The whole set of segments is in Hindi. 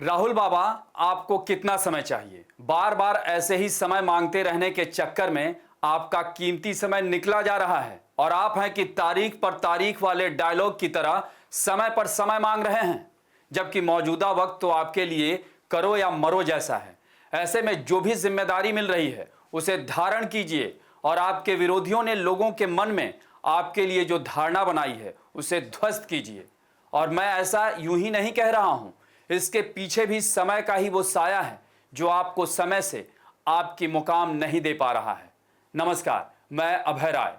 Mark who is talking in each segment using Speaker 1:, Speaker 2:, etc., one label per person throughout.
Speaker 1: राहुल बाबा, आपको कितना समय चाहिए? बार बार ऐसे ही समय मांगते रहने के चक्कर में आपका कीमती समय निकला जा रहा है और आप हैं कि तारीख पर तारीख वाले डायलॉग की तरह समय पर समय मांग रहे हैं, जबकि मौजूदा वक्त तो आपके लिए करो या मरो जैसा है। ऐसे में जो भी जिम्मेदारी मिल रही है उसे धारण कीजिए और आपके विरोधियों ने लोगों के मन में आपके लिए जो धारणा बनाई है उसे ध्वस्त कीजिए। और मैं ऐसा यूं ही नहीं कह रहा हूं, इसके पीछे भी समय का ही वो साया है जो आपको समय से आपकी मुकाम नहीं दे पा रहा है। नमस्कार, मैं अभय राय।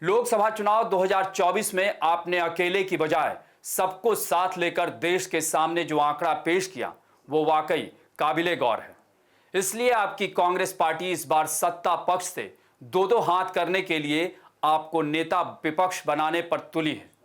Speaker 1: लोकसभा चुनाव 2024 में आपने अकेले की बजाय सबको साथ लेकर देश के सामने जो आंकड़ा पेश किया वो वाकई काबिले गौर है। इसलिए आपकी कांग्रेस पार्टी इस बार सत्ता पक्ष से दो दो हाथ करने के लिए आपको नेता विपक्ष बनाने पर तुली है।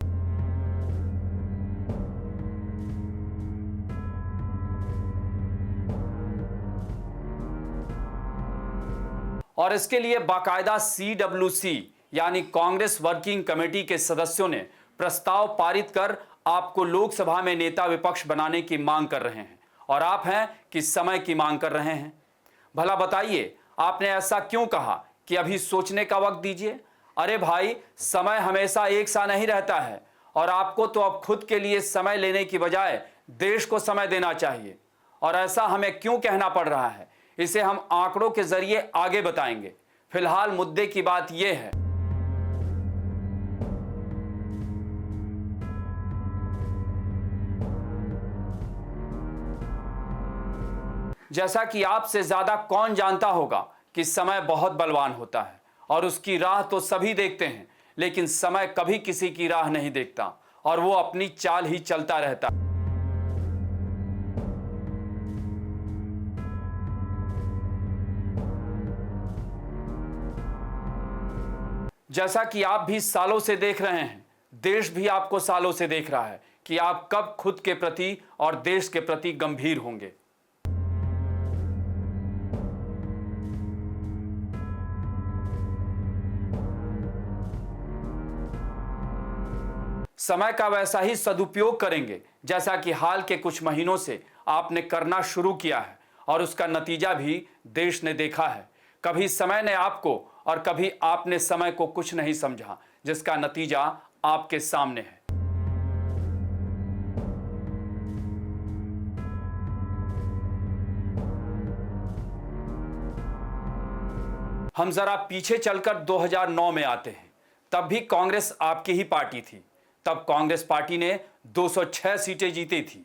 Speaker 1: और इसके लिए बाकायदा CWC यानी कांग्रेस वर्किंग कमेटी के सदस्यों ने प्रस्ताव पारित कर आपको लोकसभा में नेता विपक्ष बनाने की मांग कर रहे हैं और आप हैं कि समय की मांग कर रहे हैं। भला बताइए, आपने ऐसा क्यों कहा कि अभी सोचने का वक्त दीजिए? अरे भाई, समय हमेशा एक सा नहीं रहता है और आपको तो अब खुद के लिए समय लेने की बजाय देश को समय देना चाहिए। और ऐसा हमें क्यों कहना पड़ रहा है, इसे हम आंकड़ों के जरिए आगे बताएंगे। फिलहाल मुद्दे की बात यह है, जैसा कि आपसे ज्यादा कौन जानता होगा कि समय बहुत बलवान होता है और उसकी राह तो सभी देखते हैं, लेकिन समय कभी किसी की राह नहीं देखता और वो अपनी चाल ही चलता रहता है। जैसा कि आप भी सालों से देख रहे हैं, देश भी आपको सालों से देख रहा है कि आप कब खुद के प्रति और देश के प्रति गंभीर होंगे। समय का वैसा ही सदुपयोग करेंगे जैसा कि हाल के कुछ महीनों से आपने करना शुरू किया है और उसका नतीजा भी देश ने देखा है। कभी समय ने आपको और कभी आपने समय को कुछ नहीं समझा, जिसका नतीजा आपके सामने है। हम जरा पीछे चलकर 2009 में आते हैं। तब भी कांग्रेस आपकी ही पार्टी थी। तब कांग्रेस पार्टी ने 206 सीटें जीती थी।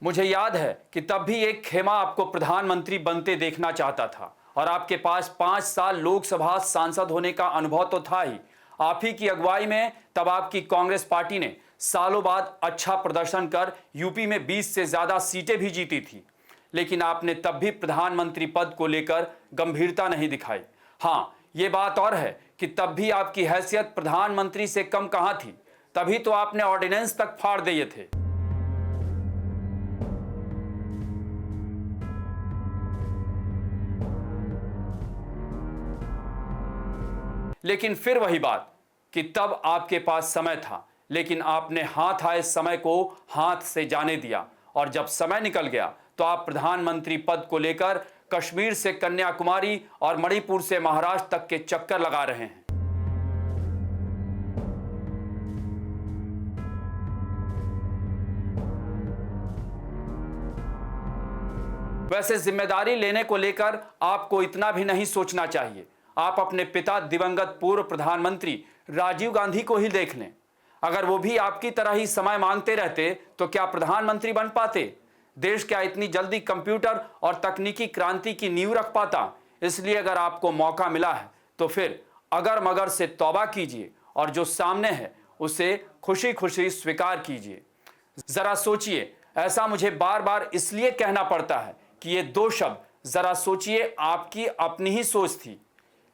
Speaker 1: मुझे याद है कि तब भी एक खेमा आपको प्रधानमंत्री बनते देखना चाहता था और आपके पास 5 साल लोकसभा सांसद होने का अनुभव तो था ही। आप ही की अगुवाई में तब आपकी कांग्रेस पार्टी ने सालों बाद अच्छा प्रदर्शन कर यूपी में 20 से ज्यादा सीटें भी जीती थी, लेकिन आपने तब भी प्रधानमंत्री पद को लेकर गंभीरता नहीं दिखाई। हाँ, ये बात और है कि तब भी आपकी हैसियत प्रधानमंत्री से कम कहां थी। तभी तो आपने ऑर्डिनेंस तक फाड़ दिए थे। लेकिन फिर वही बात कि तब आपके पास समय था, लेकिन आपने हाथ आए समय को हाथ से जाने दिया और जब समय निकल गया तो आप प्रधानमंत्री पद को लेकर कश्मीर से कन्याकुमारी और मणिपुर से महाराष्ट्र तक के चक्कर लगा रहे हैं। वैसे जिम्मेदारी लेने को लेकर आपको इतना भी नहीं सोचना चाहिए। आप अपने पिता दिवंगत पूर्व प्रधानमंत्री राजीव गांधी को ही देख लें। अगर वो भी आपकी तरह ही समय मांगते रहते तो क्या प्रधानमंत्री बन पाते? देश क्या इतनी जल्दी कंप्यूटर और तकनीकी क्रांति की नींव रख पाता? इसलिए अगर आपको मौका मिला है तो फिर अगर मगर से तौबा कीजिए और जो सामने है उसे खुशी खुशी स्वीकार कीजिए। जरा सोचिए, ऐसा मुझे बार बार इसलिए कहना पड़ता है कि ये दो शब्द जरा सोचिए आपकी अपनी ही सोच थी,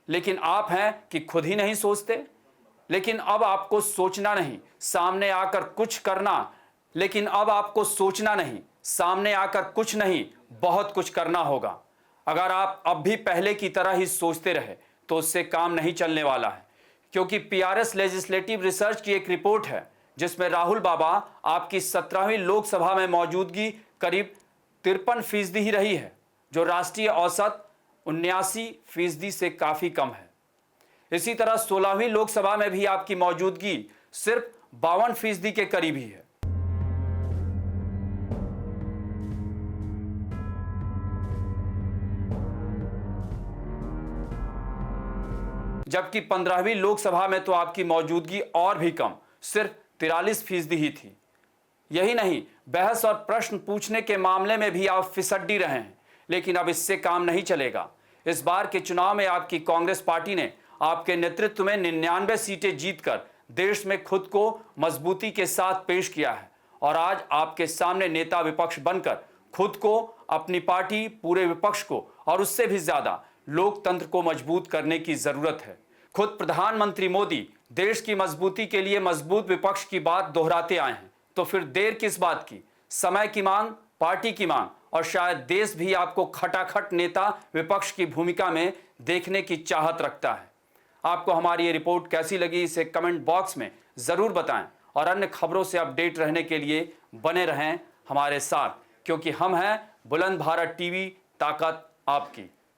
Speaker 1: लेकिन आप हैं कि खुद ही नहीं सोचते। लेकिन अब आपको सोचना नहीं, सामने आकर कुछ करना। लेकिन अब आपको सोचना नहीं, सामने आकर कुछ नहीं, बहुत कुछ करना होगा। अगर आप अब भी पहले की तरह ही सोचते रहे तो उससे काम नहीं चलने वाला है, क्योंकि पीआरएस लेजिस्लेटिव रिसर्च की एक रिपोर्ट है जिसमें राहुल बाबा आपकी 17वीं लोकसभा में मौजूदगी करीब 53% ही रही है, जो राष्ट्रीय औसत 79% से काफी कम है। इसी तरह 16वीं लोकसभा में भी आपकी मौजूदगी सिर्फ 52% के करीब ही है। जबकि 15वीं लोकसभा में तो आपकी मौजूदगी और भी कम, सिर्फ 43% ही थी। यही नहीं, बहस और प्रश्न पूछने के मामले में भी आप फिसड्डी रहे हैं, लेकिन अब इससे काम नहीं चलेगा। इस बार के चुनाव में आपकी कांग्रेस पार्टी ने आपके नेतृत्व में 99 सीटें जीतकर देश में खुद को मजबूती के साथ पेश किया है और आज आपके सामने नेता विपक्ष बनकर खुद को, अपनी पार्टी, पूरे विपक्ष को और उससे भी ज्यादा लोकतंत्र को मजबूत करने की जरूरत है। खुद प्रधानमंत्री मोदी देश की मजबूती के लिए मजबूत विपक्ष की बात दोहराते आए हैं, तो फिर देर किस बात की? समय की मांग, पार्टी की मांग और शायद देश भी आपको खटाखट नेता विपक्ष की भूमिका में देखने की चाहत रखता है। आपको हमारी ये रिपोर्ट कैसी लगी, इसे कमेंट बॉक्स में जरूर बताएं और अन्य खबरों से अपडेट रहने के लिए बने रहें हमारे साथ, क्योंकि हम हैं बुलंद भारत टीवी, ताकत आपकी।